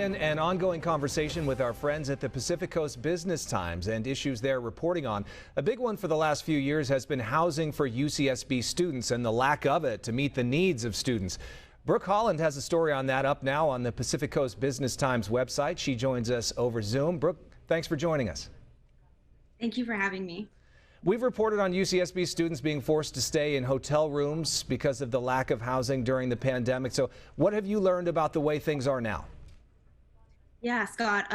begin an ongoing conversation with our friends at the Pacific Coast Business Times and issues they're reporting on. A big one for the last few years has been housing for UCSB students and the lack of it to meet the needs of students. Brooke Holland has a story on that up now on the Pacific Coast Business Times website. She joins us over Zoom. Brooke, thanks for joining us. Thank you for having me. We've reported on UCSB students being forced to stay in hotel rooms because of the lack of housing during the pandemic. So what have you learned about the way things are now? Yeah, Scott,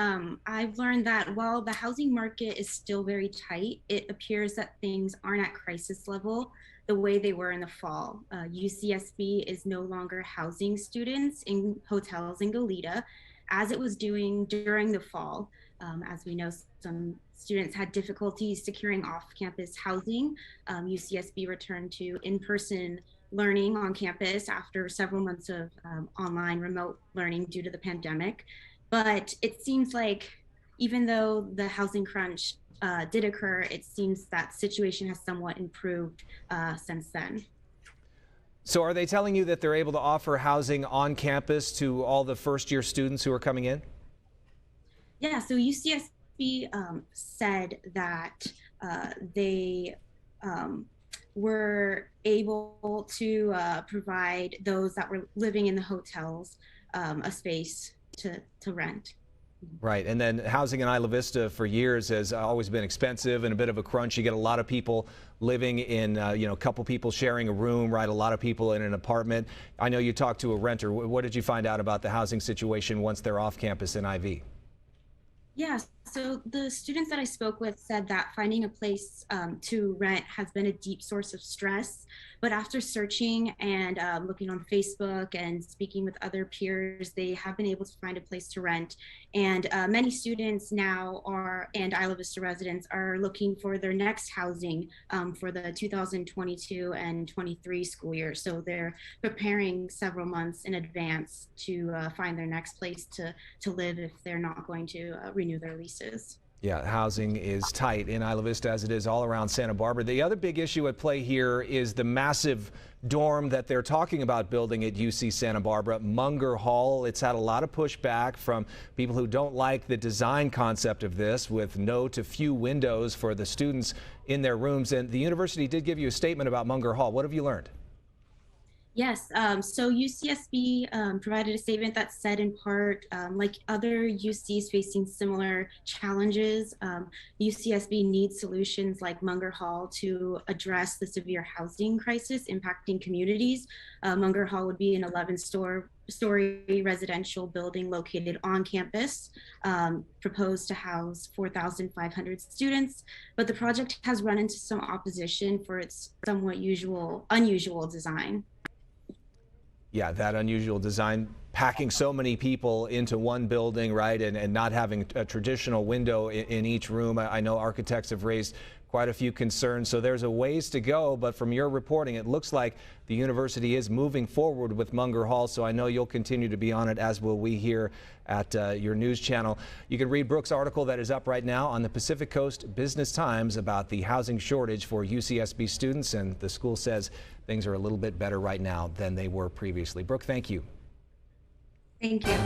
I've learned that while the housing market is still very tight, it appears that things aren't at crisis level the way they were in the fall. UCSB is no longer housing students in hotels in Goleta, as it was doing during the fall. As we know, some students had difficulties securing off-campus housing. UCSB returned to in-person learning on campus after several months of online remote learning due to the pandemic. But it seems like even though the housing crunch did occur, it seems that situation has somewhat improved since then. So are they telling you that they're able to offer housing on campus to all the first-year students who are coming in? Yeah, so UCSB said that they were able to provide those that were living in the hotels a space to rent. Right. And then housing in Isla Vista for years has always been expensive and a bit of a crunch. You get a lot of people living in, a couple people sharing a room, right? A lot of people in an apartment. I know you talked to a renter. What did you find out about the housing situation once they're off campus in IV? Yeah, so the students that I spoke with said that finding a place to rent has been a deep source of stress. But after searching and looking on Facebook and speaking with other peers, they have been able to find a place to rent. And many students now and Isla Vista residents are looking for their next housing for the 2022 and 23 school year. So they're preparing several months in advance to find their next place to live if they're not going to renew their leases. Yeah, housing is tight in Isla Vista as it is all around Santa Barbara. The other big issue at play here is the massive dorm that they're talking about building at UC Santa Barbara, Monger Hall. It's had a lot of pushback from people who don't like the design concept of this, with no to few windows for the students in their rooms. And the university did give you a statement about Monger Hall. What have you learned? Yes, so UCSB provided a statement that said in part, like other UCs facing similar challenges, UCSB needs solutions like Monger Hall to address the severe housing crisis impacting communities. Monger Hall would be an 11-story residential building located on campus, proposed to house 4,500 students, but the project has run into some opposition for its somewhat unusual design. Yeah, that unusual design, packing so many people into one building, right, and not having a traditional window in each room. I know architects have raised quite a few concerns, so there's a ways to go, but from your reporting, it looks like the university is moving forward with Monger Hall, so I know you'll continue to be on it, as will we here at your news channel. You can read Brooke's article that is up right now on the Pacific Coast Business Times about the housing shortage for UCSB students, and the school says things are a little bit better right now than they were previously. Brooke, thank you. Thank you.